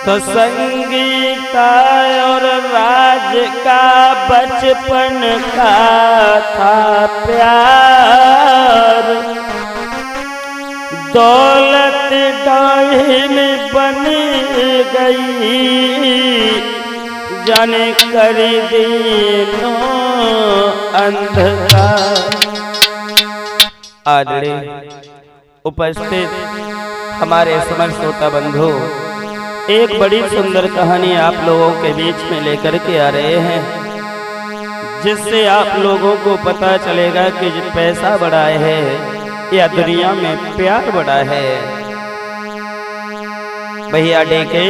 तो संगीता और राज का बचपन का था प्यार, दौलत डाइन बन गई, जाने कर दिनों अंधकार। आदरणीय उपस्थित हमारे समर श्रोता बंधु, एक बड़ी सुंदर कहानी आप लोगों के बीच में लेकर के आ रहे हैं, जिससे आप लोगों को पता चलेगा कि पैसा बड़ा है या दुनिया में प्यार बड़ा है। भैया देखे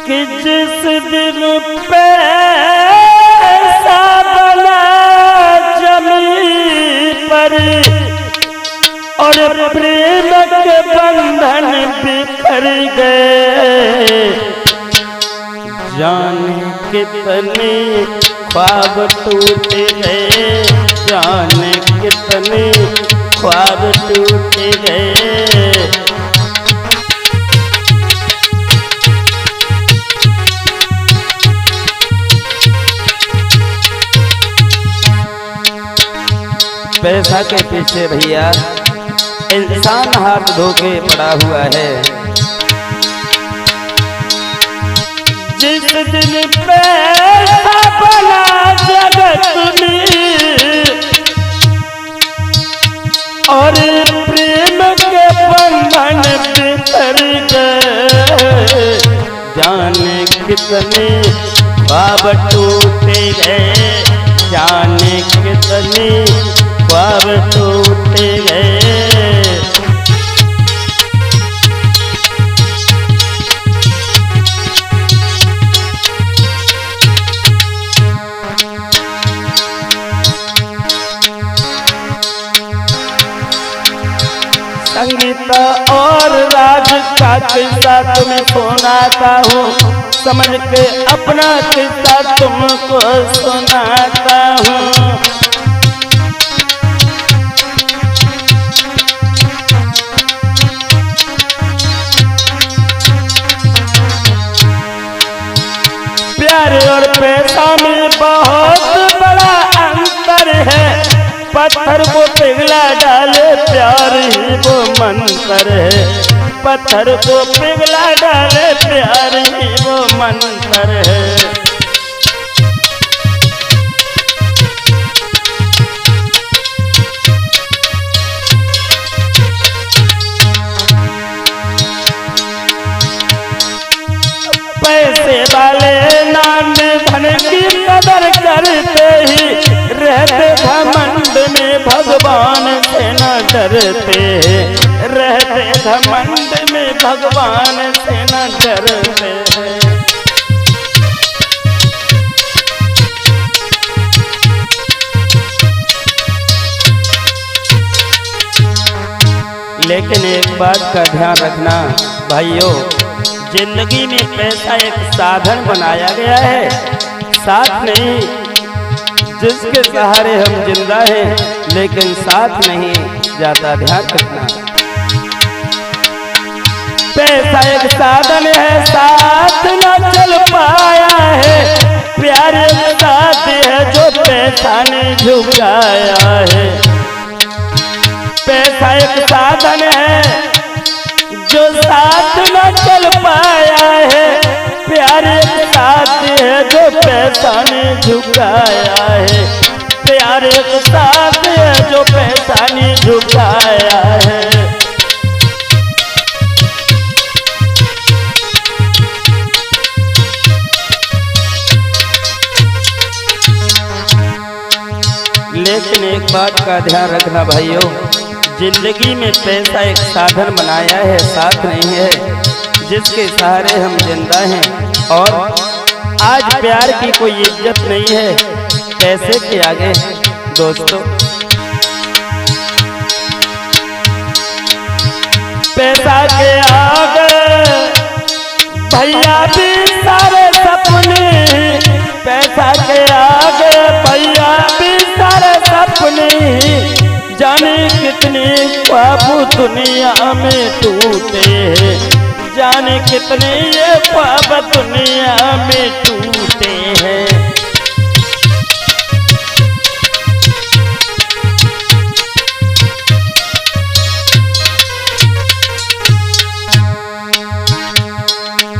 कि जिस दिन पैसा बना जमीन पर और प्रेम के बंधन बिखर गए, जाने कितने ख्वाब टूट गए, जाने कितने ख्वाब टूट गए। पैसा के पीछे भैया इंसान हाथ धो के पड़ा हुआ है। जिस दिन पैसा बना जगत में और प्रेम के बंधन बिखर गए, जाने कितने ख्वाब टूट गए, जाने कितने ख्वाब टूट गए। संगीता और राज का किस्सा तुम्हें सुनाता हूँ, समझ के अपना किस्सा तुमको सुनाता हूँ। प्यार और पैसा में बहुत बड़ा अंतर है, पत्थर को पिघला डाले प्यार ही वो मंत्र है, पत्थर को पिघला डाले प्यार ही वो मंत्र है। पैसे वाले नाम धन की कदर करते ही रहते घमंड में भगवान से न डरते, रहते घमंड में भगवान से न डरते। लेकिन एक बात का ध्यान रखना भाइयों, जिंदगी में पैसा एक साधन बनाया गया है, साथ नहीं। जिसके सहारे हम जिंदा हैं लेकिन साथ नहीं जाता, ध्यान रखना। पैसा एक साधन है, साथ न चल पाया है, प्यार एक साथ है जो पैसा ने झुकाया है। पैसा एक साधन है जो साथ न चल पाया है, प्यार एक साथ है जो पैसा ने झुकाया है, प्यार एक साथ है जो पैसा ने झुकाया है। लेकिन एक बात का ध्यान रखना भाइयों, जिंदगी में पैसा एक साधन बनाया है, साथ नहीं है। जिसके सहारे हम जिंदा हैं और आज प्यार की कोई इज्जत नहीं है पैसे के आगे दोस्तों। पैसा के आगे भैया भी सारे सपने, पैसा के आगे भैया भी सारे सपने, कितने ख्वाब दुनिया में टूटे हैं, जाने कितने ये ख्वाब दुनिया में टूटे हैं।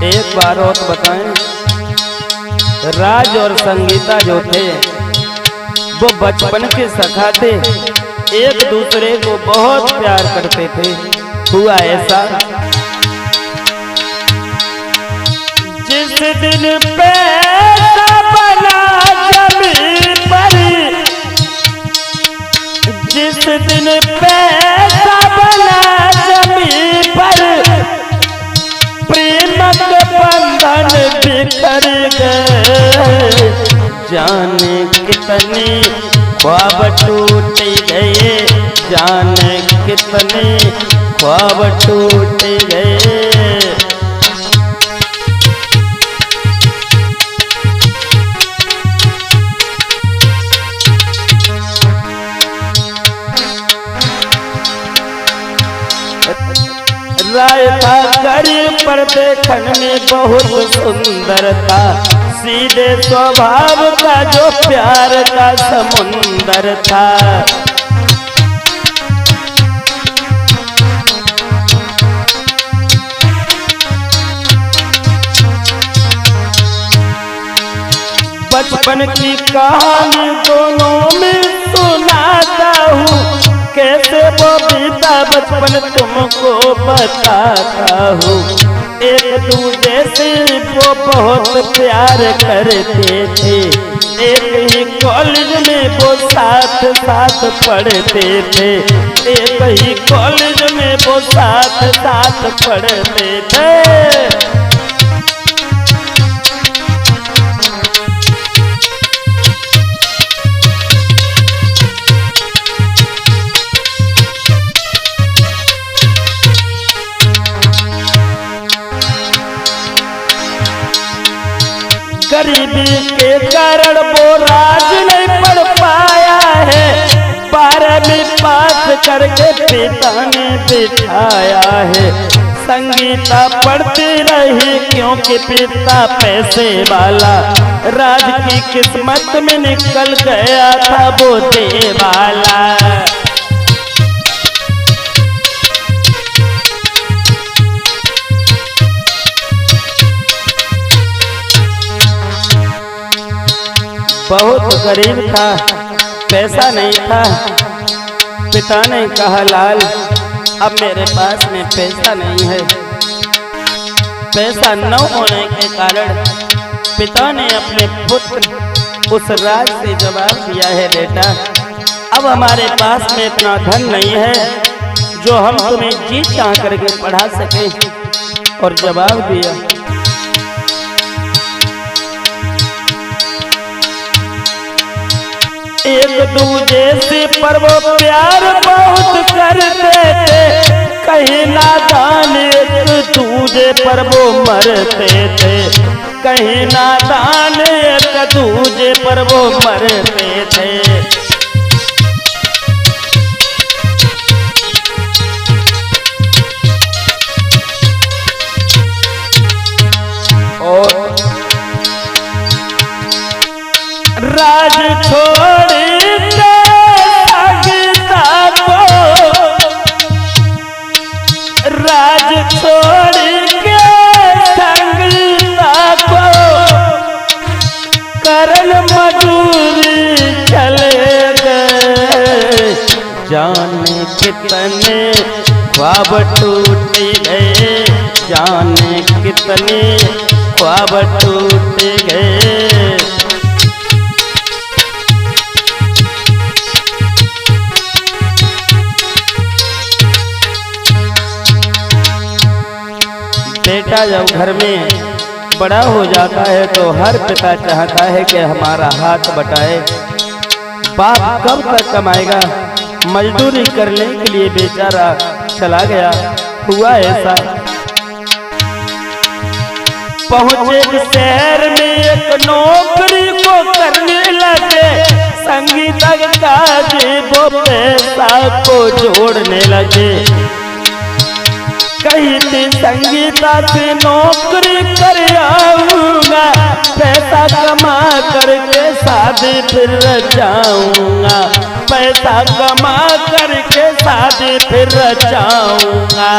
एक बार और बताएं, राज और संगीता जो थे वो बचपन के सखा थे, एक दूसरे को बहुत प्यार करते थे। हुआ ऐसा, जिस दिन पैसा बना जमीन पर, जिस दिन पैसा बना जमीन पर, प्रेम के बंधन बिखर गए, जाने कितने ख्वाब टूट गए, जाने कितने ख्वाब टूट गए। राय था गरीब पर देखने में बहुत सुंदर था, सीधे स्वभाव का जो प्यार का समुंदर था। बचपन की कहानी दोनों में सुनाता हूँ, कैसे वो बीता बचपन तुमको बताता हूँ। एक दूजे से वो बहुत प्यार करते थे, एक ही कॉलेज में वो साथ साथ पढ़ते थे, एक ही कॉलेज में वो साथ साथ पढ़ते थे। गरीबी के कारण वो राज नहीं पढ़ पाया है, 12वीं पास करके पिता ने बिठाया है। संगीता पढ़ती रही क्योंकि पिता पैसे वाला, राज की किस्मत में निकल गया था वो देवाला। बहुत गरीब था, पैसा नहीं था। पिता ने कहा, लाल अब मेरे पास में पैसा नहीं है। पैसा न होने के कारण पिता ने अपने पुत्र उस राज से जवाब दिया है, बेटा अब हमारे पास में इतना धन नहीं है जो हम तुम्हें जी चाह करके पढ़ा सके। और जवाब दिया, एक दूजे से पर वो प्यार बहुत करते थे, कहीं नादान एक दूजे पर वो मरते थे, कहीं नादान एक दूजे पर वो मरते थे। और राज छोड़ राज छोड़ के संगीता को करन मजूरी चले गए, जाने कितने ख्वाब टूट गए, जाने कितने ख्वाब टूट गए। बेटा जब घर में बड़ा हो जाता है तो हर पिता चाहता है कि हमारा हाथ बटाए। बाप कब तक कमाएगा, मजदूरी करने के लिए बेचारा चला गया। हुआ ऐसा, पहुंचे शहर में एक नौकरी को करने लगे, संगीता का जी वो वो पैसा को जोड़ने लगे। कही थी संगीता से नौकरी कर आऊंगा, पैसा कमा करके शादी फिर रचाऊंगा, पैसा कमा करके शादी फिर रचाऊंगा।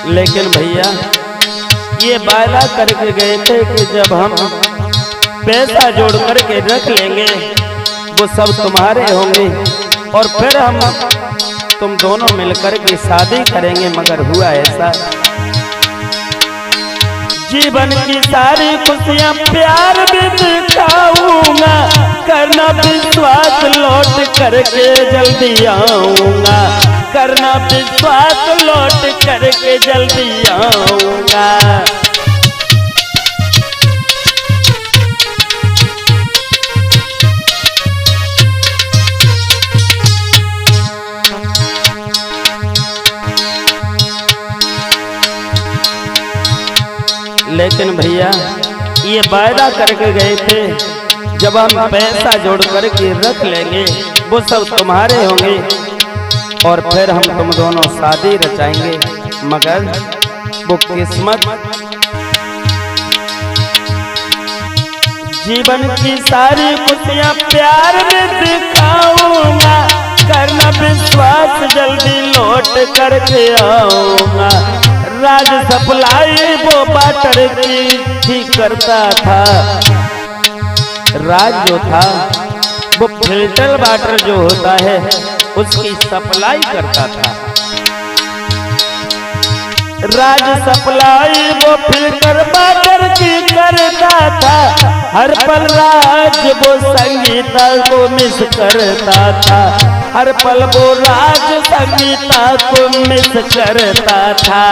लेकिन भैया ये वादा करके गए थे कि जब हम पैसा जोड़ करके रख लेंगे वो सब तुम्हारे होंगे और फिर हम तुम दोनों मिलकर के शादी करेंगे, मगर हुआ ऐसा। जीवन की सारी खुशियां प्यार भी दिखाऊंगा, करना विश्वास लौट करके जल्दी आऊंगा, करना विश्वास लौट करके जल्दी आऊंगा। लेकिन भैया ये वादा करके गए थे जब हम पैसा जोड़ करके रख लेंगे वो सब तुम्हारे होंगे और फिर हम तुम दोनों शादी रचाएंगे, मगर वो किस्मत। जीवन की सारी खुशियां प्यार में दिखाऊंगा, करना विश्वास जल्दी लौट करके आऊंगा। राज सप्लाई वो वाटर की करता था, राज जो था वो फिल्टर वाटर जो होता है उसकी सप्लाई करता था। राज सप्लाई वो फिल्टर वाटर की करता था, हर पल राज वो संगीता को मिस करता था, हर पल वो राज संगीता को मिस करता था।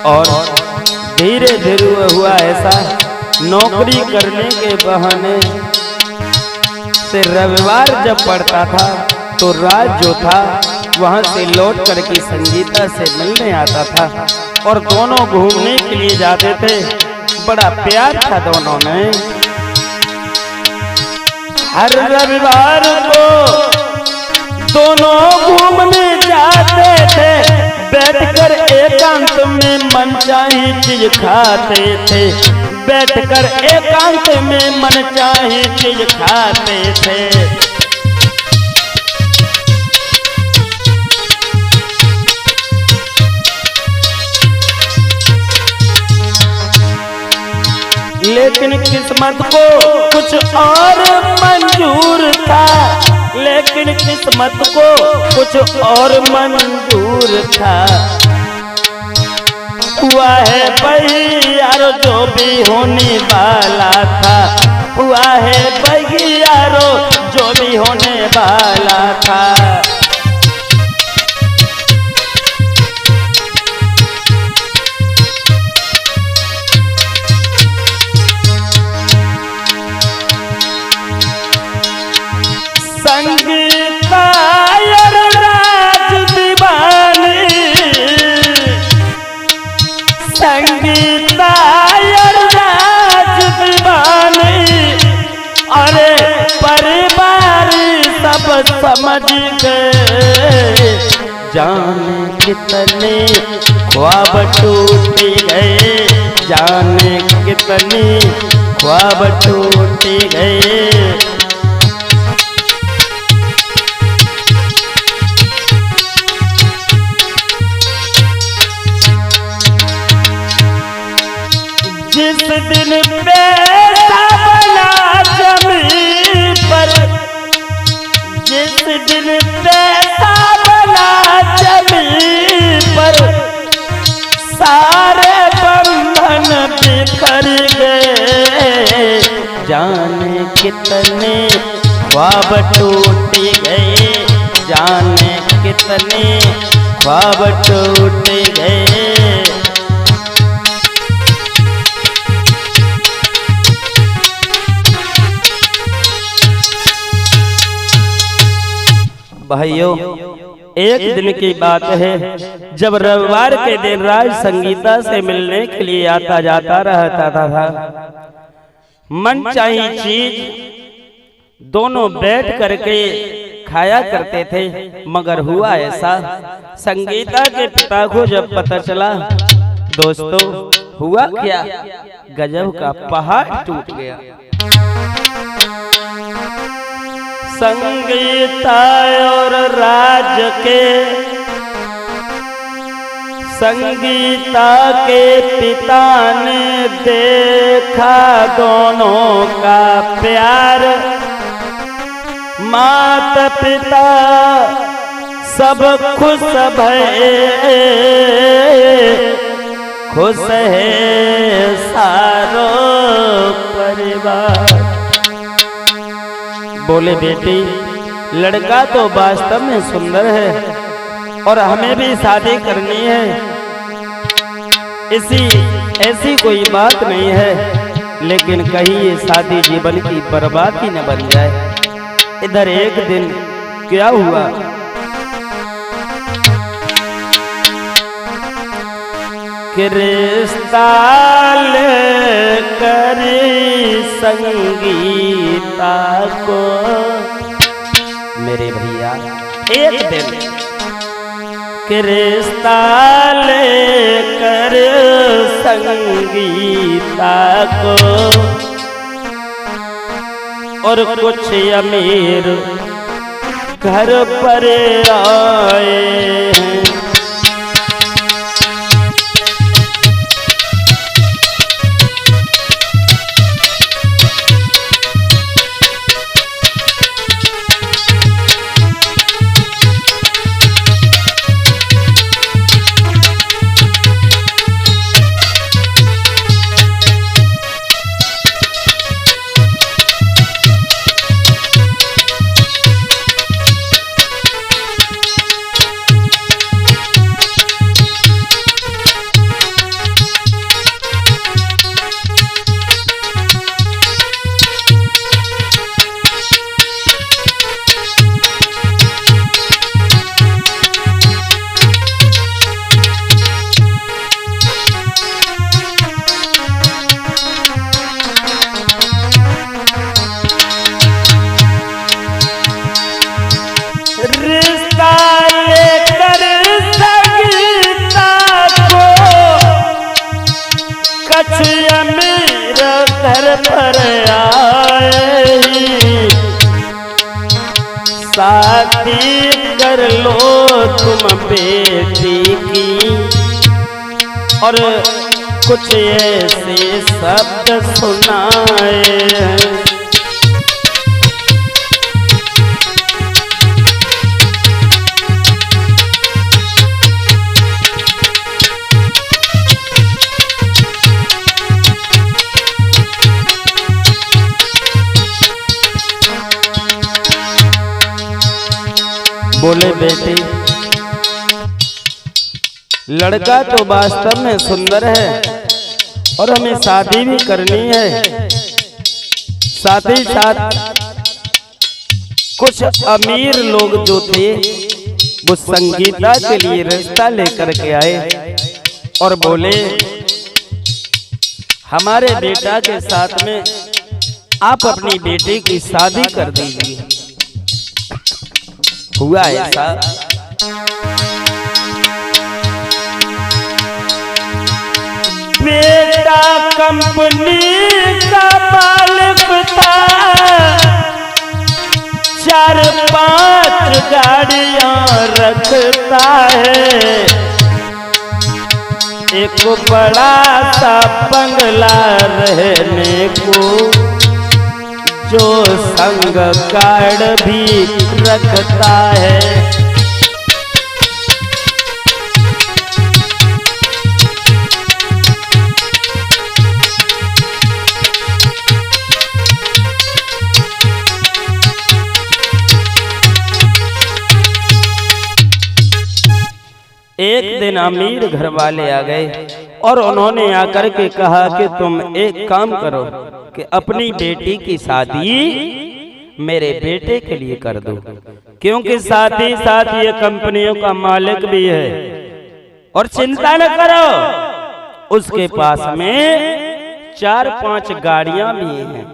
और धीरे धीरे हुआ ऐसा, नौकरी करने के बहाने से रविवार जब पड़ता था तो राज जो था वहां से लौट करके संगीता से मिलने आता था और दोनों घूमने के लिए जाते थे। बड़ा प्यार था दोनों में। हर रविवार को दोनों घूमने जाते थे, बैठकर एकांत में मनचाही चीज खाते थे, बैठकर एकांत में मनचाही चीज खाते थे। लेकिन किस्मत को कुछ और मंजूर था, लेकिन किस्मत को कुछ और मंजूर था। हुआ है भाई यारो जो भी होने वाला था, हुआ है भाई यारो जो भी होने वाला था। संगीता और राज दीवानी, संगीता और राज दीवानी, अरे परिवार सब समझ गए, जाने कितने ख्वाब टूट गए, जाने कितने ख्वाब टूट गए। जिस दिन पैसा बना जमीन पर, जिस दिन पैसा बना जमीन पर, सारे बंधन बिखर गए, जाने कितने ख्वाब टूट गए, जाने कितने ख्वाब टूट गए। भाइयों, एक दिन की बात है जब रविवार के दिन राज संगीता से मिलने के लिए आता जाता रहता था। मन चाहिए चीज दोनों बैठ करके खाया करते थे, मगर हुआ ऐसा, संगीता के पिता को जब पता चला, दोस्तों हुआ क्या, गजब का पहाड़ टूट गया। संगीता और राज के, संगीता के पिता ने देखा दोनों का प्यार, माता पिता सब खुश भये, खुश है सारो परिवार। बोले बेटी, लड़का तो वास्तव में सुंदर है और हमें भी शादी करनी है, ऐसी कोई बात नहीं है, लेकिन कहीं ये शादी जीवन की बर्बादी न बन जाए। इधर एक दिन क्या हुआ, कि रिश्ता करी संगीता को, मेरे भैया एक दिन कि रिश्ता कर संगीता को, और कुछ अमीर घर पर आए हैं। शादी कर लो तुम बेटी की, और कुछ ऐसे शब्द सुनाए। बोले बेटी, लड़का तो वास्तव में सुंदर है और हमें शादी भी करनी है, साथ ही साथ कुछ अमीर लोग जो थे वो संगीता के लिए रिश्ता लेकर के आए और बोले हमारे बेटा के साथ में आप अपनी बेटी की शादी कर दीजिए। हुआ ऐसा, बेटा कंपनी का मालिक था, 4-5 गाड़ियां रखता है, एक बड़ा सा बंगला रहने को, जो संग कार्ड भी रखता है। एक दिन अमीर घर वाले आ गए और उन्होंने आकर के कहा कि तुम एक काम करो कि अपनी बेटी की शादी मेरे बेटे के लिए कर दो, क्योंकि साथ ही साथ ये कंपनियों का मालिक भी है। और चिंता न करो, उसके पास में 4-5 गाड़ियां भी हैं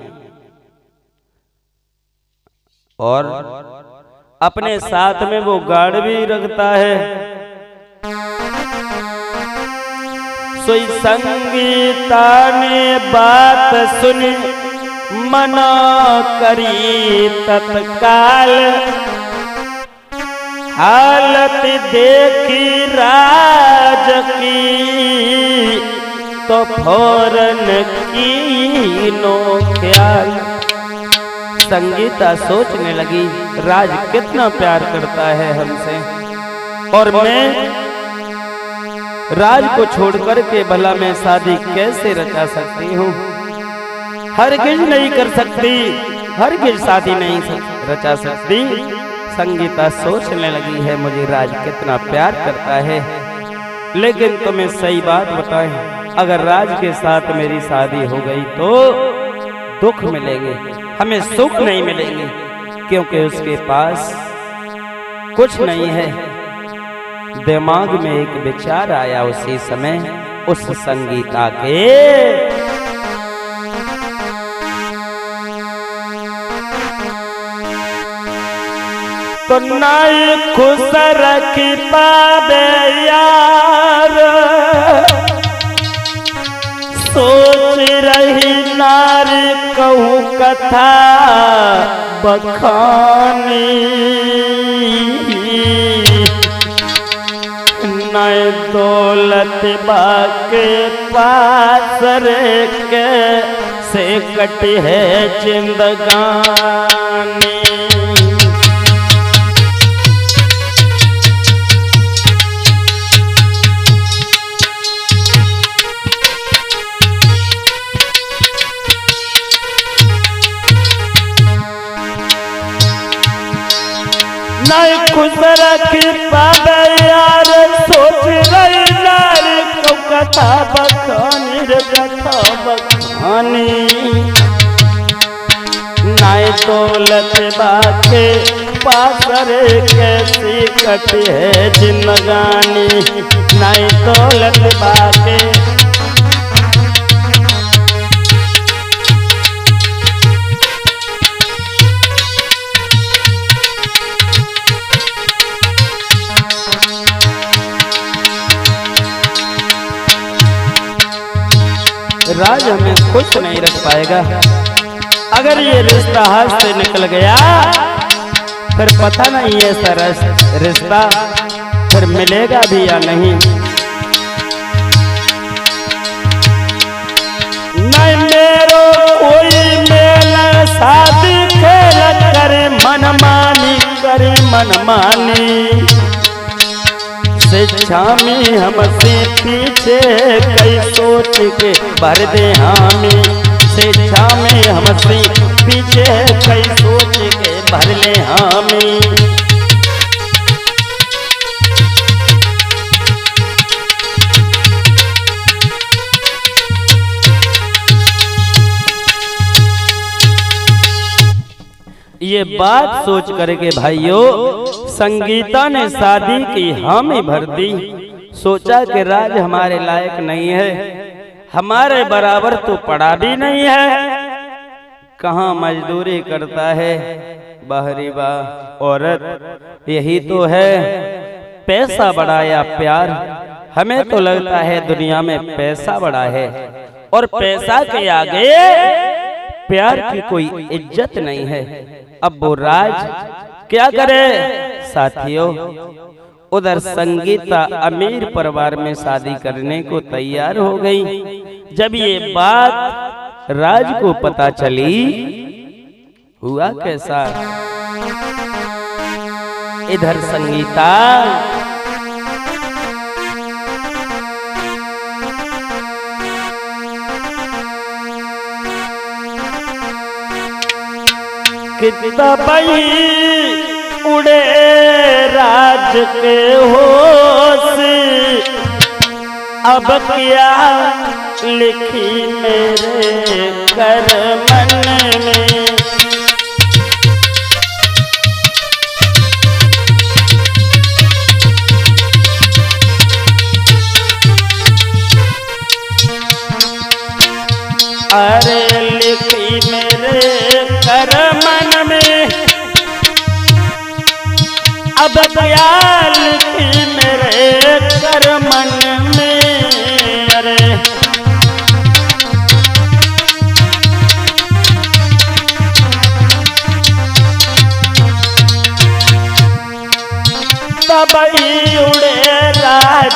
और अपने साथ में वो गार्ड भी रखता है। सोई संगीता ने बात सुनी, मना करी तत्काल, हालत देखी राज की तो फौरन की नो ख्याल। संगीता सोचने लगी, राज कितना प्यार करता है हमसे, और मैं राज को छोड़कर के भला मैं शादी कैसे रचा सकती हूँ। हरगिज नहीं कर सकती, हरगिज शादी नहीं रचा सकती। संगीता सोचने लगी है, मुझे राज कितना प्यार करता है, लेकिन तुम्हें सही बात बताएं, अगर राज के साथ मेरी शादी हो गई तो दुख मिलेंगे, हमें सुख नहीं मिलेंगे, क्योंकि उसके पास कुछ नहीं है। दिमाग में एक विचार आया उसी समय उस संगीता के, तो नाई खुश रखी पावे यार, सोच रही नारी कहूँ कथा बखानी, नए दौलत बाके पास रे के से कटी है जिंदगानी। नहीं खुश रखी पावे यार, सोच रही नारी को कथा बखानी रे कथा बखानी, नहीं दौलत बाके पास रे कैसी कटी है जिंदगानी, नहीं दौलत बाके राज हमें खुश नहीं रख पाएगा। अगर ये रिश्ता हाथ से निकल गया फिर पता नहीं ऐसा रिश्ता फिर मिलेगा भी या नहीं। नहीं मेरो कोई मेला शादी खेल करे मनमानी, करे मनमानी, शिक्षा में हमसे पीछे कई सोच के भर दे हामी, शिक्षा में हमसे पीछे कई सोच के भर ले हामी। ये बात सोच करके भाइयों संगीता ने शादी की हामी भर दी। सोचा कि राज हमारे लायक नहीं है, हमारे बराबर तो पड़ा भी नहीं है, कहाँ मजदूरी करता है, बाहरी बाह औरत यही तो है। पैसा बड़ा या प्यार, हमें तो लगता है दुनिया में पैसा बड़ा है और पैसा के आगे प्यार की कोई इज्जत नहीं है। अब वो राज क्या करे साथियों, उधर संगीता अमीर परिवार में शादी करने को तैयार हो गई। जब ये बात राज को पता चली, हुआ कैसा, इधर संगीता कितना भाई उड़े राज के होश, अब क्या लिखी मेरे कर मन में, अरे लिखी मेरे करमन में, अब क्या लिखी मेरे करमन में। अरे तब ही उड़े राज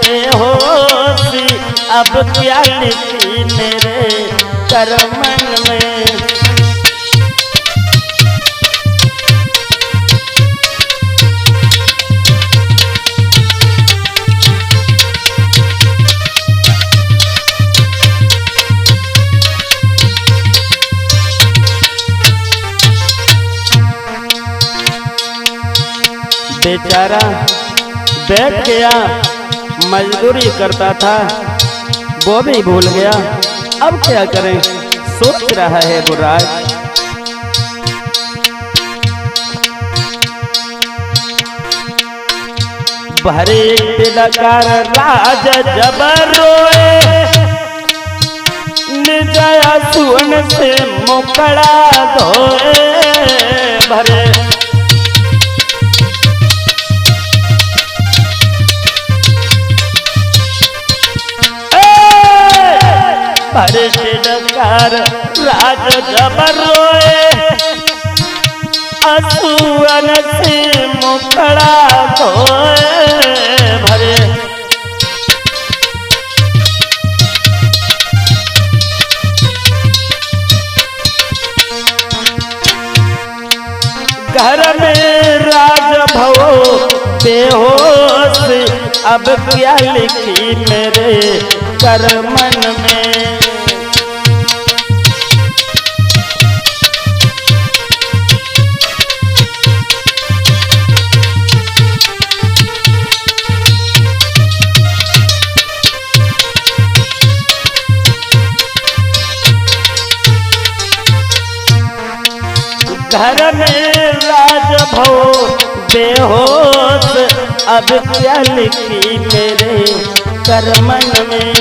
के होशी, अब क्या लिखी मेरे करमन में। बेचारा बैठ गया, मजदूरी करता था वो भी भूल गया। अब क्या करें, सोच रहा है वो राज। भरे दिलकार राज जब रोए, निजया सुन से मुकड़ा धोए। भरे भरे दिलकार राज जब रोए, असुअन से मुकड़ा धोए। भरे घर में राज भवो बेहोश, अब क्या लिखी मेरे करमन में। घर में राज भव बेहोश, अब क्या लिखी मेरे करमन में।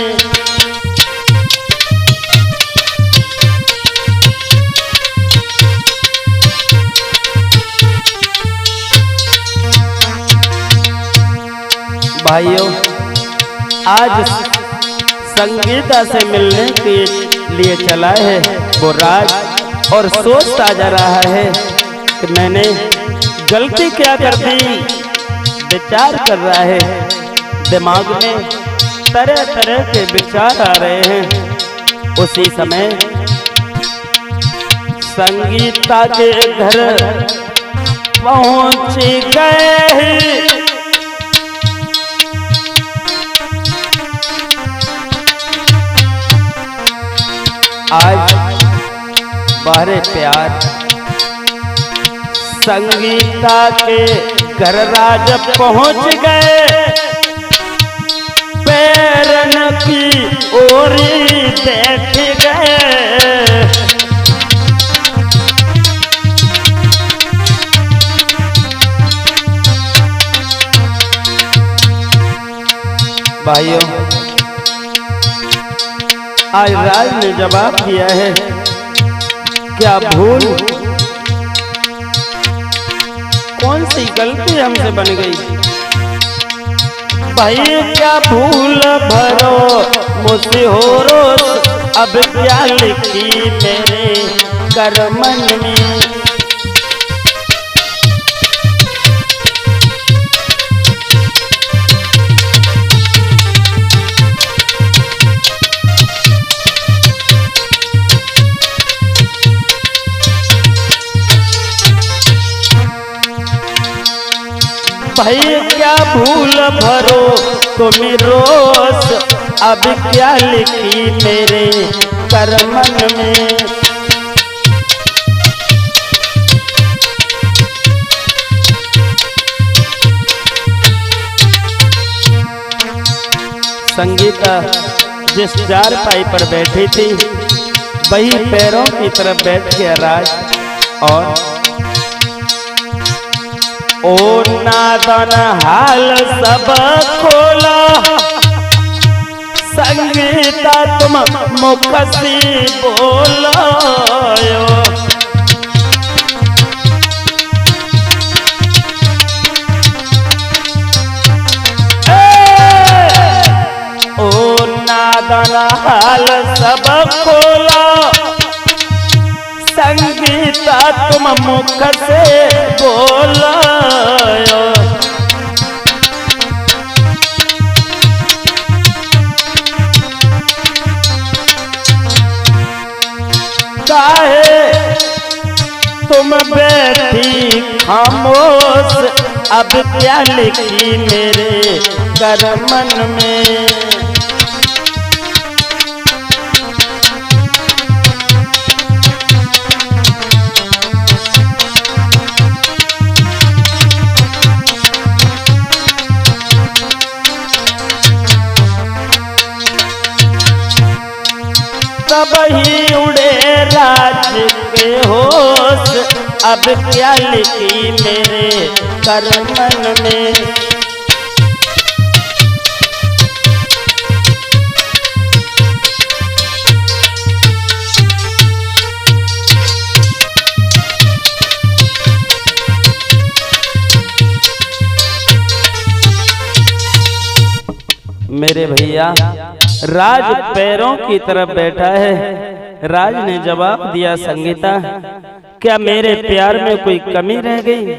भाइयों, आज संगीता से मिलने के लिए चला है वो राज, और सोचता जा रहा है कि मैंने गलती क्या कर दी। विचार कर रहा है, दिमाग में तरह तरह के विचार आ रहे हैं। उसी समय संगीता के घर पहुंच गए। आज बारे प्यार संगीता के घर राज पहुंच गए। पैरन की ओरी बैठ गए। भाइयों, आज राज ने जवाब दिया है, क्या भूल, कौन सी गलती हमसे बन गई। भाई क्या भूल भरो मुझसे हो रोज, अब क्या लिखी मेरे करमन में। भाई क्या भूल भरो तुम रोज, अब क्या लिखी मेरे करमन में। संगीता जिस चारपाई पर बैठी थी वही पैरों की तरफ बैठ गया राज, और ओ नादन हाल सब खोला, संगीता तुम मुख से बोलायो। ओ नादन हाल सब खोला, संगीता तुम मुख से बोलायो। काहे तुम बैठी खामोश, अब क्या लिखी मेरे करमन में। तब ही उड़े राज के होश, अब क्या लिखी मेरे करमन में। मेरे भैया राज पैरों की तरफ बैठा है। राज ने जवाब दिया, संगीता क्या मेरे प्यार में कोई कमी रह गई?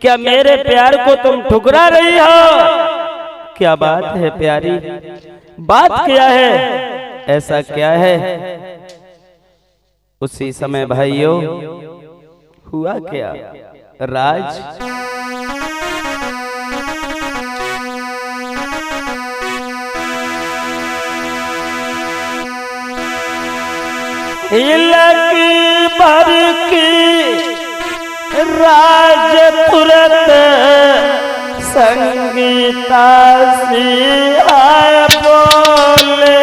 क्या मेरे प्यार को तुम ठुकरा रही हो? क्या बात है प्यारी, बात क्या है, ऐसा क्या है? उसी समय भाइयों हुआ क्या, राज इलक भर की राज तुरत संगीता सी आए बोले।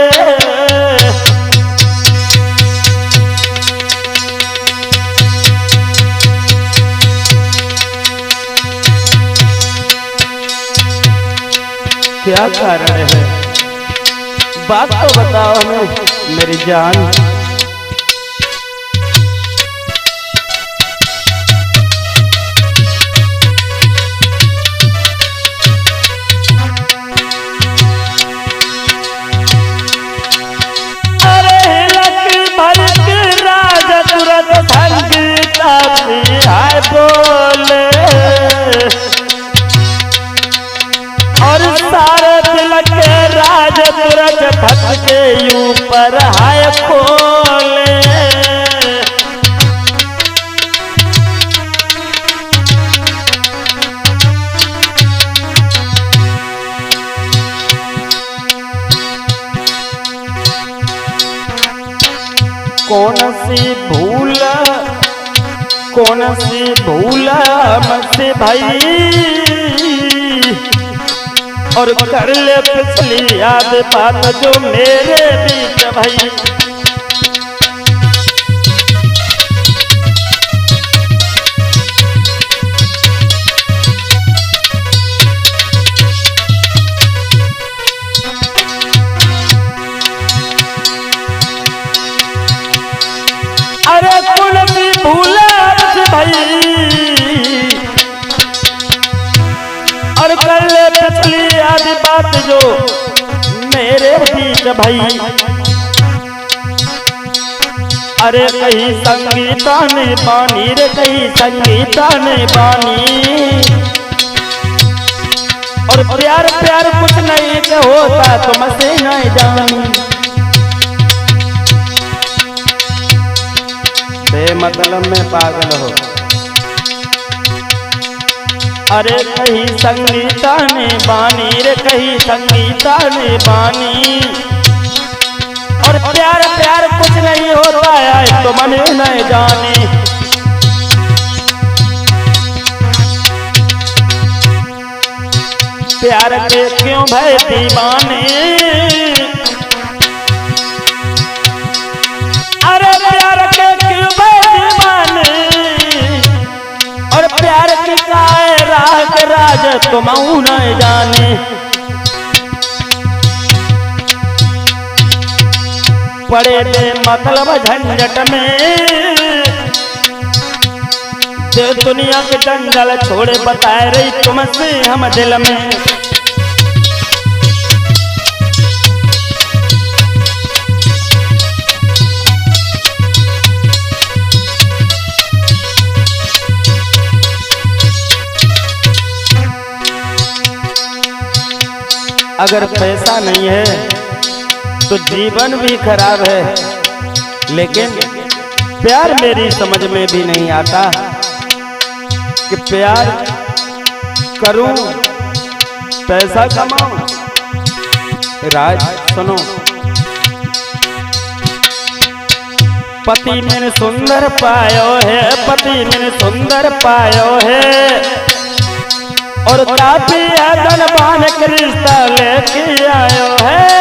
क्या कारण है, बात तो बताओ हमें मेरी जान। और सारे दिल के राज तुरंत धक के ऊपर हाय खोले। कौन सी भूल हमसे भाई, और कर ले पिछली याद बात जो मेरे बीच भाई। अरे कौन सी भूल भाई, और कर ले पिछली याद बात जो मेरे बीच भाई। अरे कहीं संगीता ने बानी रे, कहीं संगीता ने बानी, और प्यार प्यार कुछ नहीं होता तुमसे नहीं जानी। बेमतलब में पागल हो। अरे कहीं संगीता ने बानी रे, कहीं संगीता ने बानी, और प्यार प्यार कुछ नहीं होता है तो मन नहीं जाने। प्यार के क्यों भय दीवाने, अरे प्यार के क्यों भय दीवाने, और प्यार की काय राग राज तुम न जाने। पड़े बे मतलब झंझट में, जो दुनिया के जंगल छोड़े बताए रही तुमसे हम दिल में। अगर पैसा नहीं है तो जीवन भी खराब है, लेकिन प्यार मेरी समझ में भी नहीं आता कि प्यार करूं पैसा कमाऊं। राज सुनो, पति मैंने सुंदर पायो है, पति मैंने सुंदर पायो है, और काफी धन बान के रिश्ता लेके आयो है।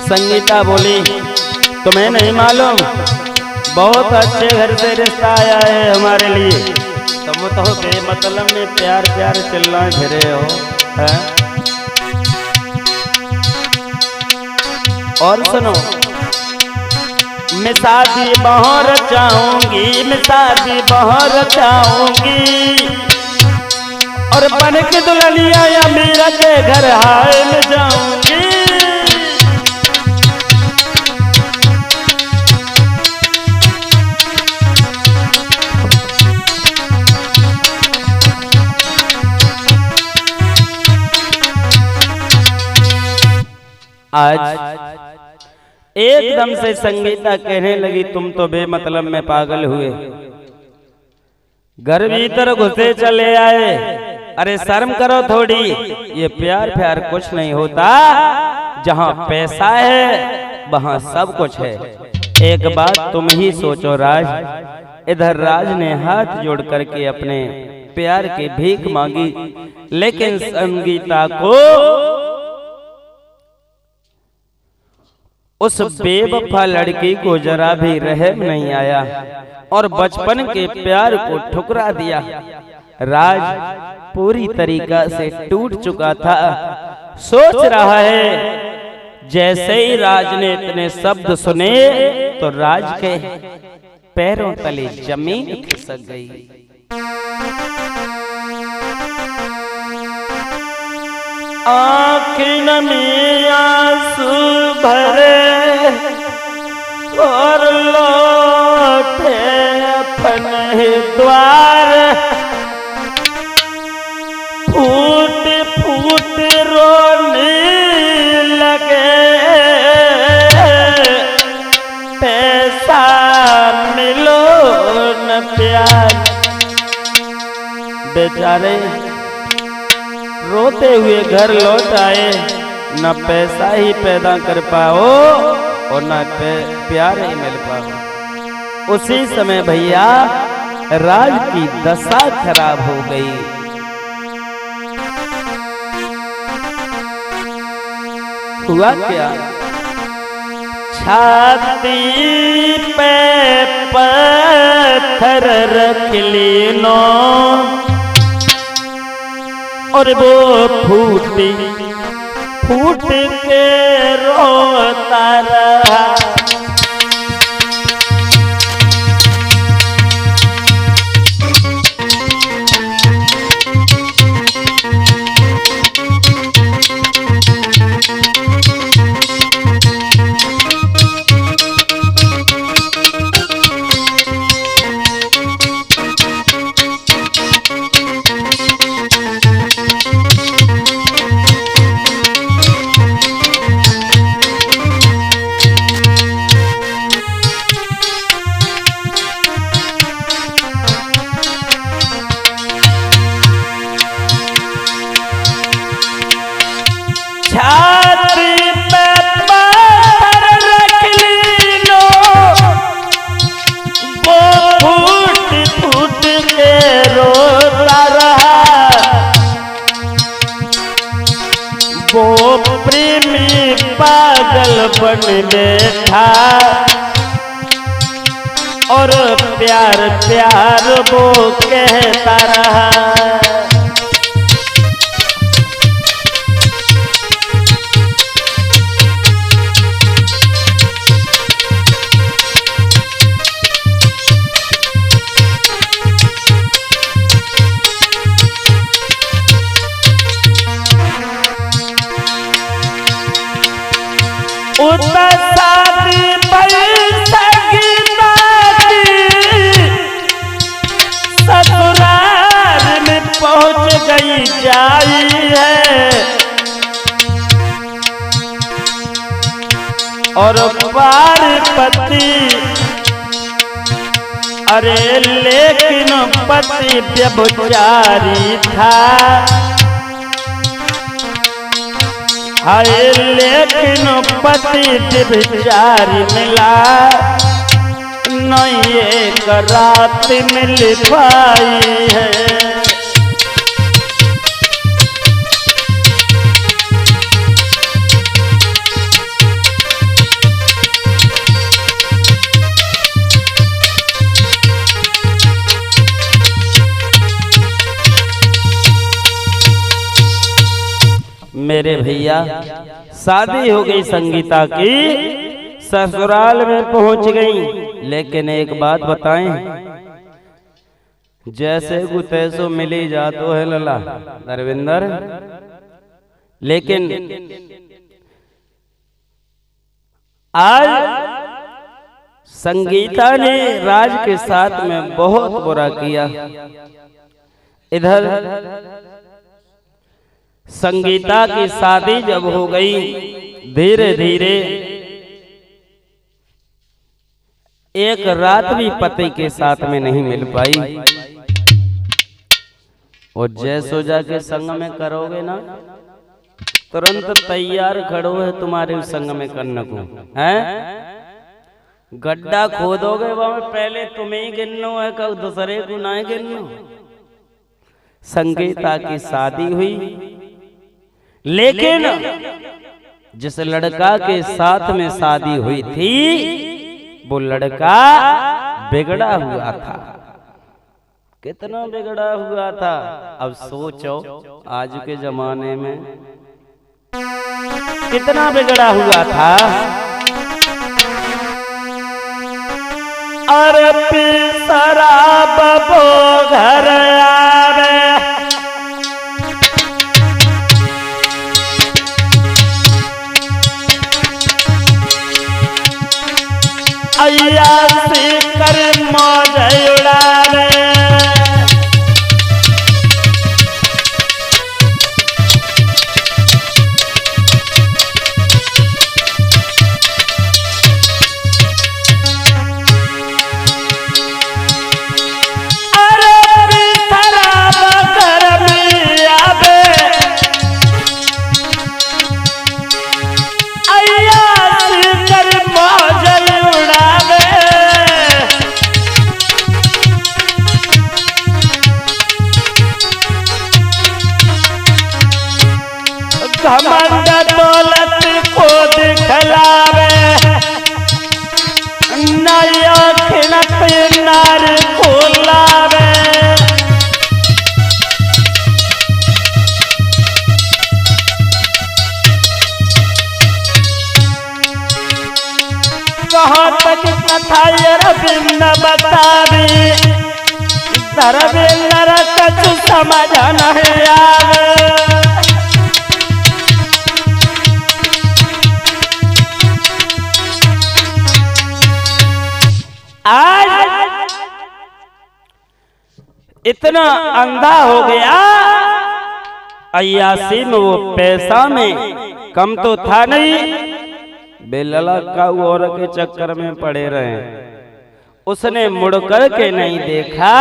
संगीता बोली तुम्हें नहीं मालूम, बहुत अच्छे घर से रिश्ता आया है हमारे लिए। तुम तो बेमतलब में प्यार प्यार चिल्ला फिरे हो है? और सुनो, मैं शादी बहर चाहूंगी, मैं शादी बहर चाहूंगी, और बन के दुल्हनिया या मेरा के घर हाय में जाऊंगी। आज एकदम से संगीता कहने लगी तुम तो बेमतलब में पागल हुए, घर भीतर घुसे चले आए। अरे शर्म करो थोड़ी, ये प्यार प्यार कुछ नहीं होता, जहाँ पैसा है वहाँ सब कुछ है। एक बात तुम ही सोचो राज। इधर राज ने हाथ जोड़ करके अपने प्यार की भीख मांगी, लेकिन संगीता को उस बेवफा लड़की को जरा भी रहम नहीं आया और बचपन के प्यार को ठुकरा दिया। राज पूरी तरीका से टूट चुका था। सोच रहा है, जैसे ही राज ने इतने शब्द सुने तो राज के पैरों तले जमीन खिसक गई। आँखिन में आंसू भरे और लौटे अपने द्वार, फूट फूट रोने लगे, पैसा मिलो न प्यार। बेचारे रोते हुए घर लौट आए, न पैसा ही पैदा कर पाओ और न प्यार ही मिल पाओ। उसी समय भैया राज की दशा खराब हो गई। हुआ क्या, छाती पे पत्थर रख लीनो और वो फूटी फूट के रोता रहा। वो प्रेमी पागल बन बैठा और प्यार प्यार वो कहता रहा। उतर शादी संगीता की ससुराल में पहुंच गई जाई है और पार्वती अरे लेकिन पति व्यभिचारी था हाय लेकिन पति व्यभिचारी मिला नहीं एक रात मिल पाई है। मेरे भैया शादी हो गई संगीता की ससुराल में पहुंच गई। लेकिन एक बात बताएं, जैसे गुतैसो मिली जातो है लला धर्मेंद्र, लेकिन आज संगीता ने राज के साथ में बहुत बुरा किया। इधर संगीता की शादी जब हो गई, धीरे धीरे एक रात भी पति के साथ में नहीं मिल पाई। और जैसो जाके संग में करोगे ना, तुरंत तैयार खड़ो है तुम्हारे संग में करने को है। गड्ढा खोदोगे वहां पहले तुम्हें ही गिननो है, कब दूसरे को ना गिननो। संगीता की शादी हुई, लेकिन जिस लड़का के साथ में शादी हुई थी वो लड़का बिगड़ा हुआ था। कितना बिगड़ा हुआ था, अब सोचो आज के जमाने में कितना बिगड़ा हुआ था। अरे पी शराब वो घर आवे, अय्यासी कर मौज उड़ावे। घमंड दौलत को दिखलावे, नया खिलत नार को लावे। कहाँ तक कथा रविंद बतावी, धर्मेंद्र कछु समझ नहीं आवे। आज इतना अंधा हो गया, अय्यासी में वो पैसा में कम तो था नहीं, बेलला का और के चक्कर में पड़े रहे। उसने मुड़कर के नहीं देखा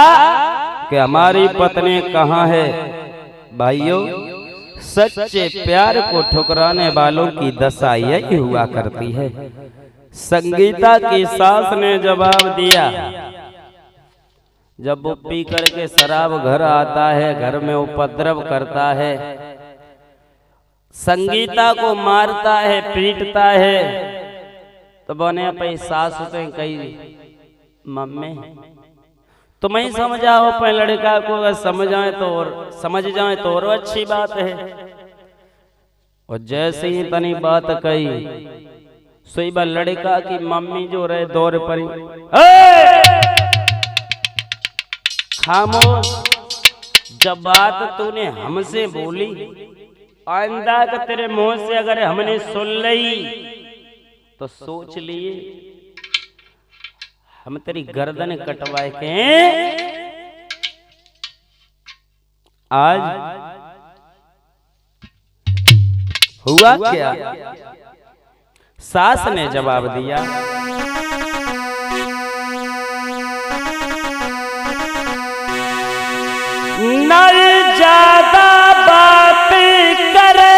कि हमारी पत्नी कहाँ है। भाइयों, सच्चे प्यार को ठुकराने वालों की दशा यही हुआ करती है। संगीता की सास ने जवाब दिया, जब वो पी करके शराब घर आता है, घर में उपद्रव करता है, संगीता को मारता है, पीटता है, तो बने पे सास से कही मम्मी तुम ही समझाओ पे लड़का को, अगर समझ जाए तो और अच्छी बात है। और जैसे ही तनी बात कही, सोई बा लड़का की मम्मी जो रहे दौर पर खामोश, जब बात तूने हमसे बोली, आइंदा का तेरे मुंह से अगर हमने सुन ली तो सोच लिए हम तेरी गर्दन कटवाए के आज हुआ क्या? सास ने जवाब दिया, नहीं ज्यादा बात करे,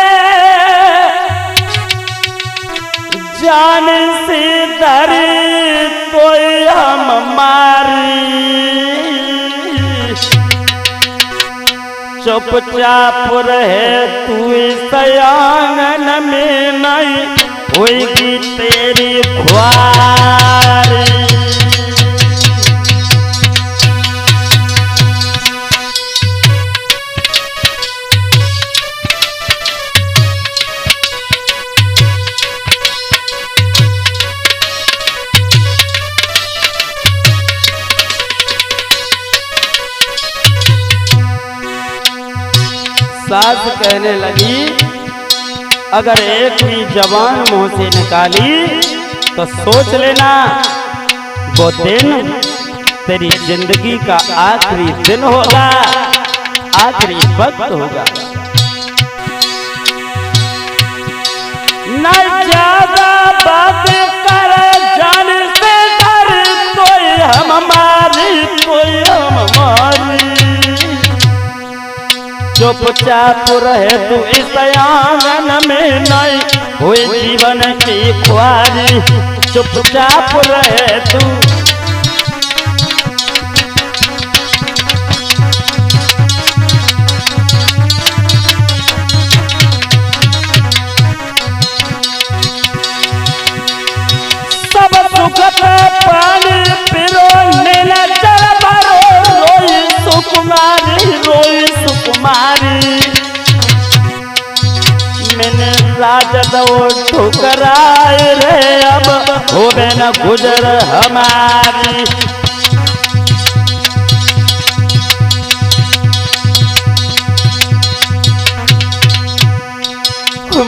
जान से डर कोई हम मारी, चुपचाप रहे तू इस आंगन में, नहीं होगी तेरी ख्वारी। सास कहने लगी, अगर एक भी जबान मुंह से निकाली तो सोच लेना वो दिन तेरी जिंदगी का आखिरी दिन होगा, आखिरी वक्त होगा। न ज्यादा बात कर, जान से डर कोई हम मारी, कोई हम मारी, चुपचाप रहे तू इस आंगन में, नहीं हुई जीवन की ख्वारी, चुपचाप रहे तू। सब सुख पानी पिरो, नीला जल भरो, रोई सुकुमारी, रोई सुकुमारी, मैंने लाज दो ठुकराए रे, अब होवे न गुजर हमारी।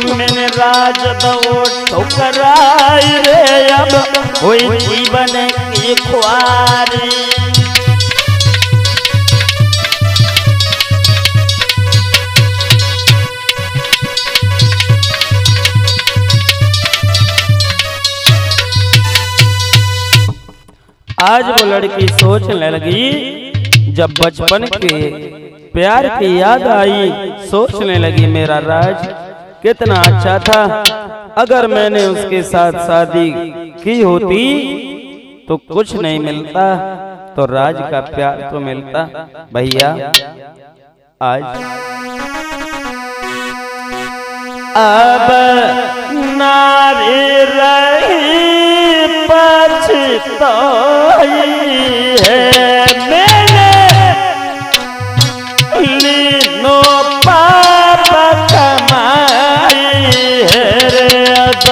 मैंने राज दो ठुकराए रे, अब हुई जीवन की ख्वारी। आज वो लड़की सोचने लगी, जब बचपन के प्यार की याद आई, सोचने लगी मेरा राज कितना अच्छा था, अगर मैंने उसके साथ शादी की होती तो कुछ नहीं मिलता, तो राज का प्यार तो मिलता। भैया आज अब नारी रही पछताई है, मैंने लीनो पाप कमाई है रे अब।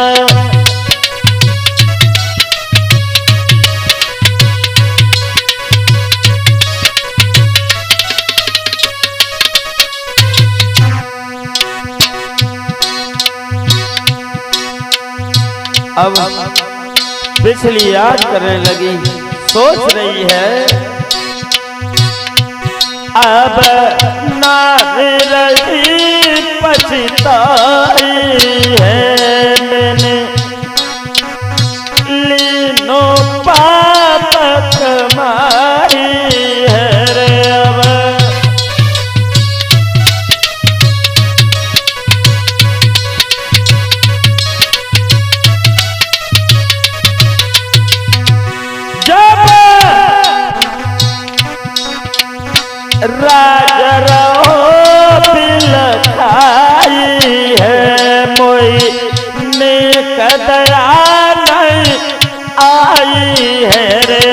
अब पिछली याद करने लगी, सोच रही है अब ना रही पछताई है, मैंने लीनो पाप कमाई है रे अब। राज रहो बिल खाई है, मोई नेक दया नहीं आई है रे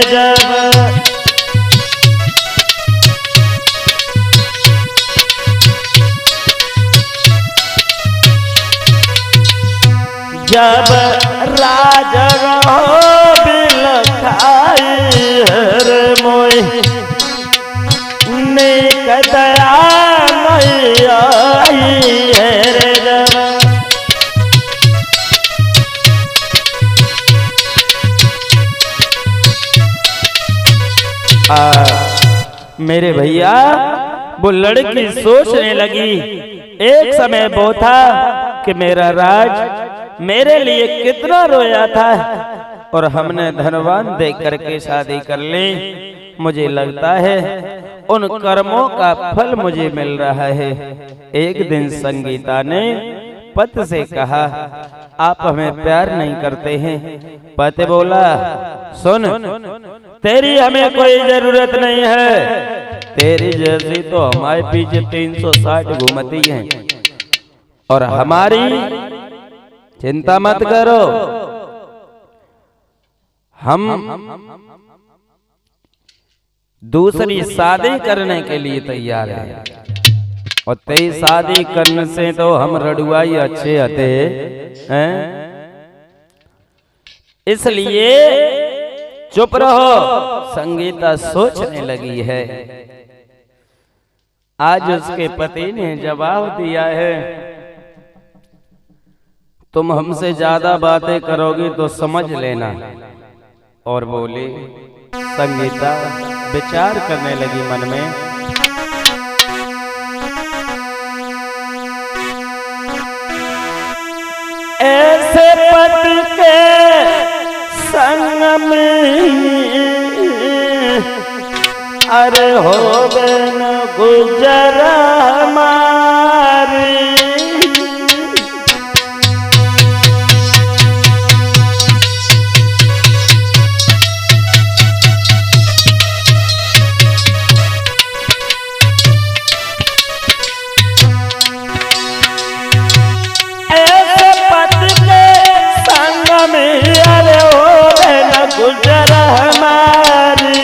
जब राज रहो बिल खाई है रे मोई नेक दया नहीं आई है रे मेरे भैया वो लड़की सोचने लगी, एक समय वो था कि मेरा राज मेरे लिए कितना रोया था और हमने धनवान देख करके शादी कर ली। मुझे लगता है उन कर्मों का फल मुझे मिल रहा है। एक दिन संगीता ने पति से कहा, आप हमें प्यार नहीं करते हैं। पति बोला, सुन, तेरी हमें कोई जरूरत नहीं है, तेरी जैसी तो हमारे पीछे 360 घूमती हैं और हमारी चिंता मत करो, हम दूसरी शादी करने के लिए तैयार हैं और तेरी शादी करने से तो हम रड़ुआई अच्छे आते हैं, इसलिए चुप रहो। संगीता सोचने लगी है। आज उसके पति ने जवाब दिया है, तुम हमसे ज्यादा बातें करोगी तो समझ लेना। और बोली, संगीता विचार करने लगी मन में, ऐसे पति के संग में अरे हो न गुजर हमारी, ऐसे पति के संग में अरे हो न गुजर हमारी,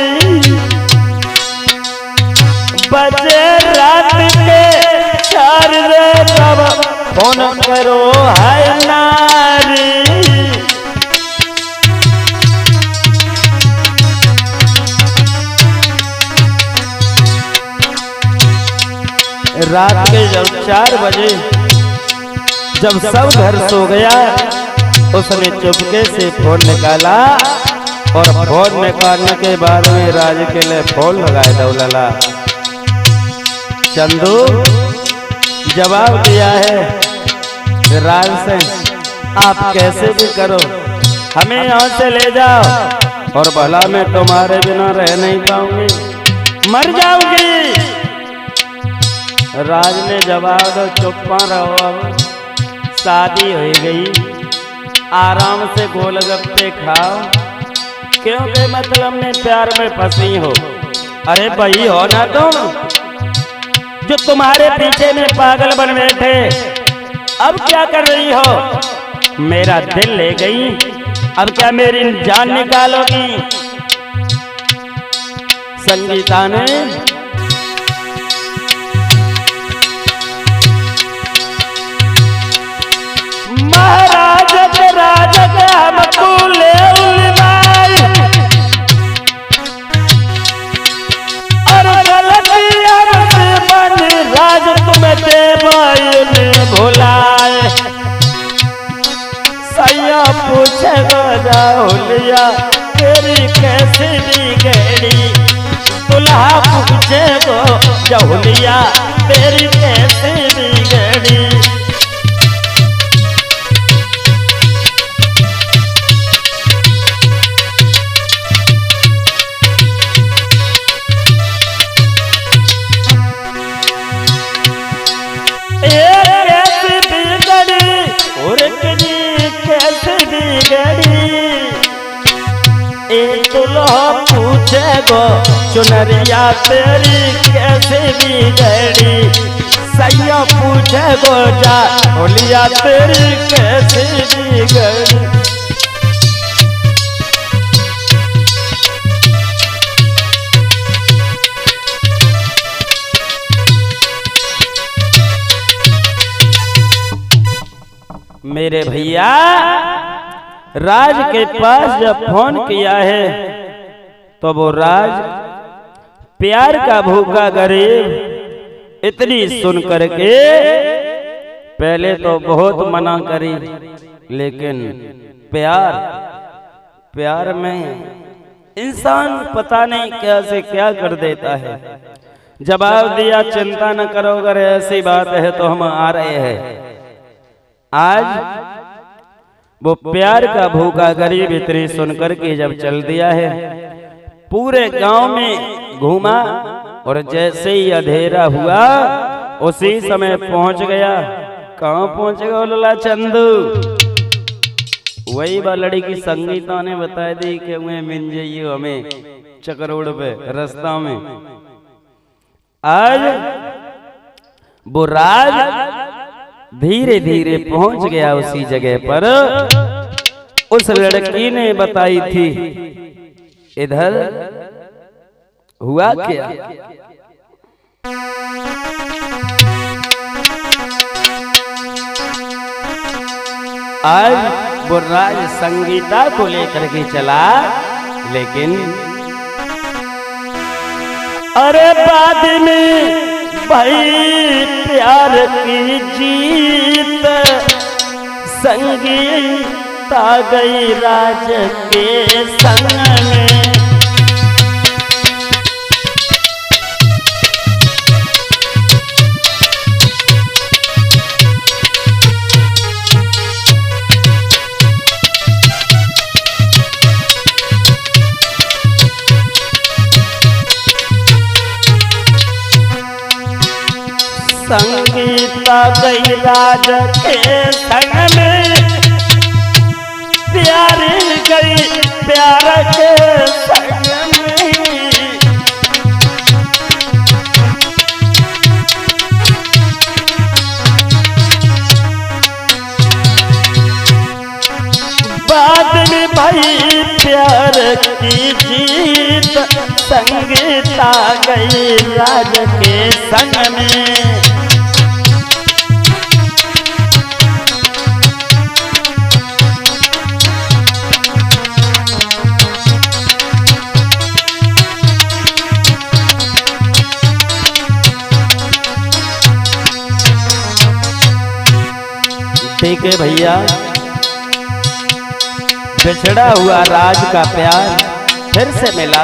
बजे रात के 4 रे तब फोन करो है नारी, रात के जब 4 बजे जब सब घर सो गया, उसने चुपके से फोन निकाला और फोन निकालने के बाद में राज के लिए फोन लगाए दौलला। चंदू जवाब दिया है राज से, आप कैसे भी करो हमें यहाँ से ले जाओ और भला मैं तुम्हारे बिना रह नहीं पाऊंगी, मर जाऊंगी। राज ने जवाब दो, चुप रहो, अब शादी हो गई, आराम से गोलगप्पे खाओ, क्योंकि मतलब में प्यार में फंसी हो। अरे भाई हो ना तुम जो तुम्हारे पीछे में पागल बन बैठे, अब क्या कर रही हो? मेरा दिल ले गई, अब क्या मेरी जान निकालोगी? संगीता ने महाराज के राज के हमको ले उलवाई और गलतियां से बन राज तुम्हें देवाई भुलाए। सैया पूछे राहुलिया तेरी कैसी बिगड़ी, दुल्हा पूछे गो जहुलिया तेरी कैसी बिगड़ी। पूछे गो चुनरिया तेरी कैसे बिगड़ी, सैया पूछे गो जा होलिया तेरी कैसे बिगड़ी। मेरे भैया राज के पास जब फोन किया है तो वो राज प्यार का भूखा गरीब इतनी सुन करके पहले तो बहुत मना करी, लेकिन प्यार में इंसान पता नहीं क्या से क्या कर देता है। जवाब दिया चिंता न करो, अगर ऐसी बात है तो हम आ रहे हैं। आज वो प्यार का भूखा गरीब इतनी सुनकर के जब चल दिया है, पूरे गांव में घूमा और जैसे ही अंधेरा हुआ उसी समय पहुंच गया। कहाँ पहुंच गया लोला चंदू? वही बा लड़की संगीता ने बता दी कि मैं मिल जाइए हमें चक्रोड़ पे रास्ता में। आज वो राज धीरे धीरे पहुंच गया उसी जगह पर। उस लड़की ने बताई थी इधर हुआ क्या। आज वो राज संगीता को लेकर के चला, लेकिन अरे बाद में भाई प्यार की जीत संगीता गई राज के संग में। संगीता गई राज के संग में, प्यार गई प्यार के संग में। बाद में भाई प्यार की जीत संगीता गई राज के संग में। ठीक है भैया, बिछड़ा हुआ राज का प्यार फिर से मिला।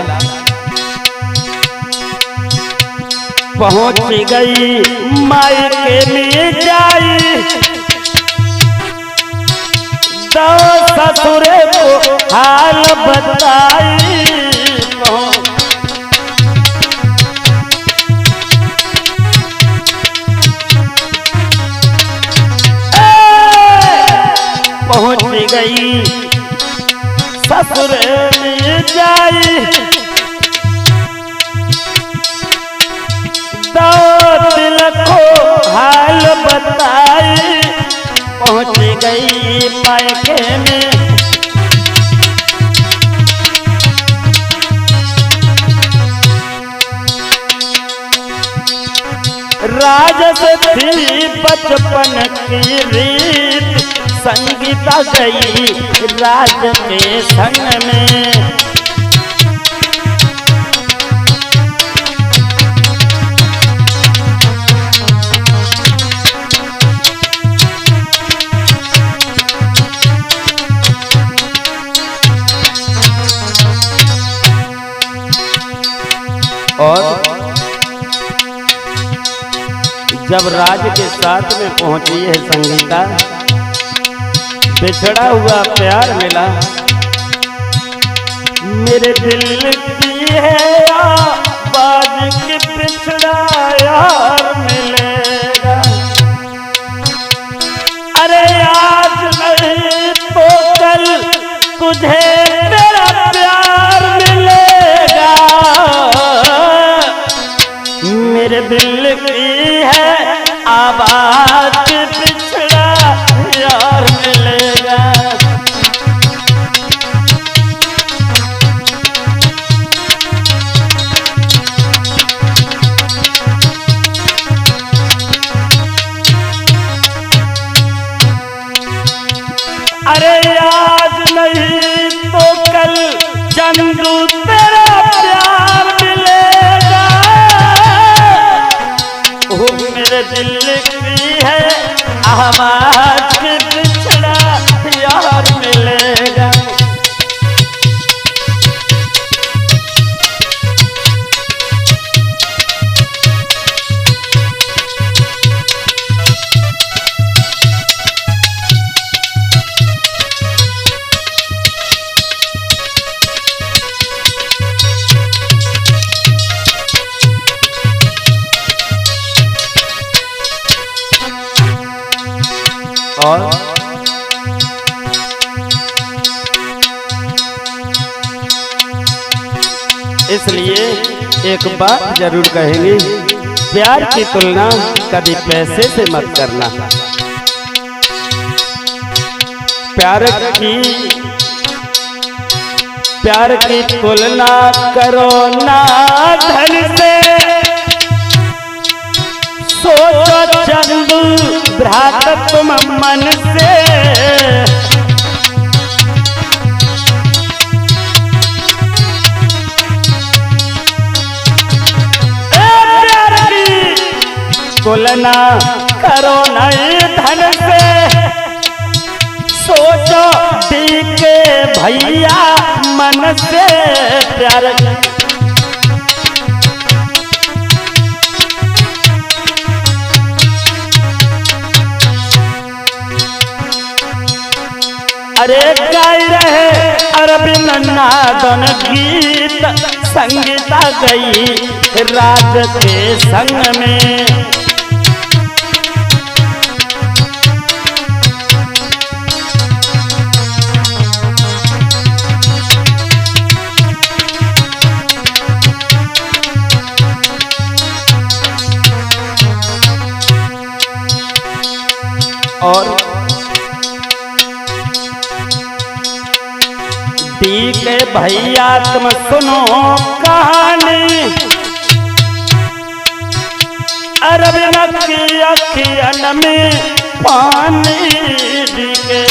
पहुंच गई मायके में जाई, तो ससुरे को हाल बताई। पहुंच गई ससुर में जाई, दो दिल को हाल बताई। पहुंच गई मायके में, राजस थी बचपन की रीत संगीता गई राज के संग में। और जब राज के साथ में पहुंची है संगीता, बिछड़ा हुआ प्यार मिला। मेरे दिल की है आवाज कि बिछड़ा यार मिलेगा। अरे आज नहीं तो कल तुझे मेरा प्यार मिलेगा। मेरे दिल की है आवाज बिछड़ा यार मिलेगा। अरे आज नहीं तो कल चंदू तेरा प्यार मिलेगा। ओ मेरे दिल की है आवाज बिछड़ा यार मिलेगा। और इसलिए एक बात जरूर कहेंगे, प्यार की तुलना कभी पैसे से मत करना। प्यार की तुलना करो ना धन से, सोचो चंदू भ्रात तुम मन से। तुलना करो नहीं धन से, सोचो दी के भैया मन से। प्यार अरे गाय रहे अरविंद नादन गीत, संगीता गई राज के संग में। और दी के भैया तुम सुनो कहानी, अरविंद की अखियन में पानी। दी के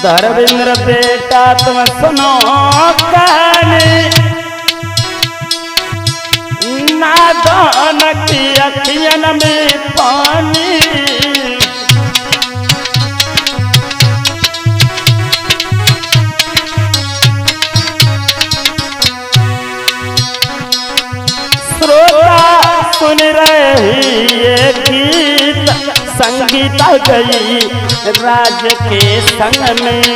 धर्मेंद्र बेटा तुम सुनो कहानी, नादान की अखियन में पानी। श्रोता सुन रहे ये गीत, संगीता गई राज के संग में।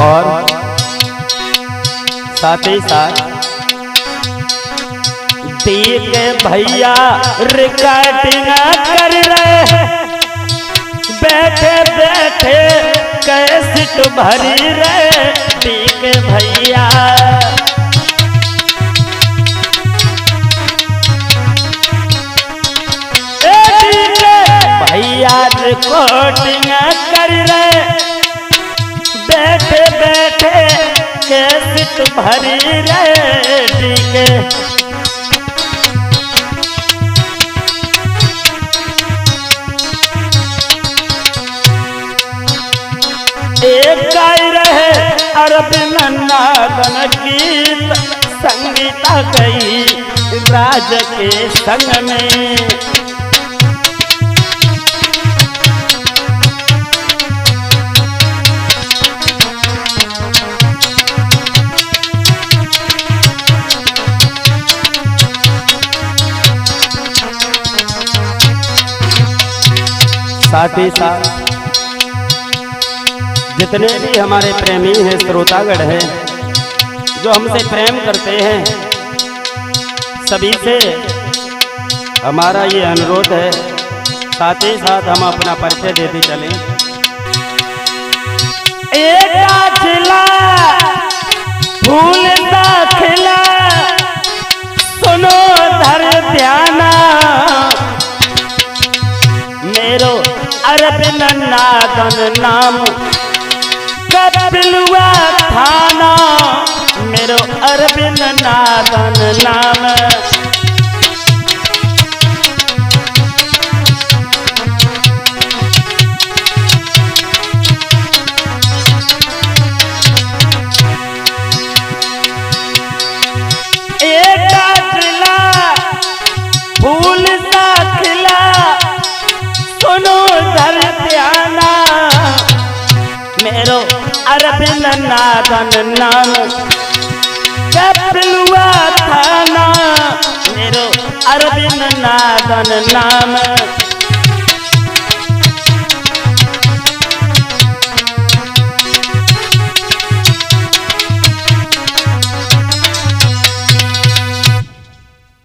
और साथ ही साथ दी के भैया रिकॉर्डिंग कर रहे, बैठे बैठे कैसेट भरी रहे। दी के भैया रिकॉर्डिंग कर रहे, बैठे बैठे कैसेट भरी रहे। दी के एक गाय रहे अरविंद नादन गीत, संगीता गई राज के संग में। साथ ही साथ जितने भी हमारे प्रेमी हैं, श्रोतागण हैं, जो हमसे प्रेम करते हैं, सभी से हमारा ये अनुरोध है। साथ ही साथ हम अपना परिचय देते चलें। एक खिला फूल सा खिला, सुनो धर ध्याना, मेरो अरविंद नादन नाम कपिलुआ थाना। मेरो अरविंद नादन नाम एक खिला फूल सा खिला, सुनो धर ध्याना, मेरो अरविंद नादन नाम कपलुआ थाना मेरो अरविंद नादन नाम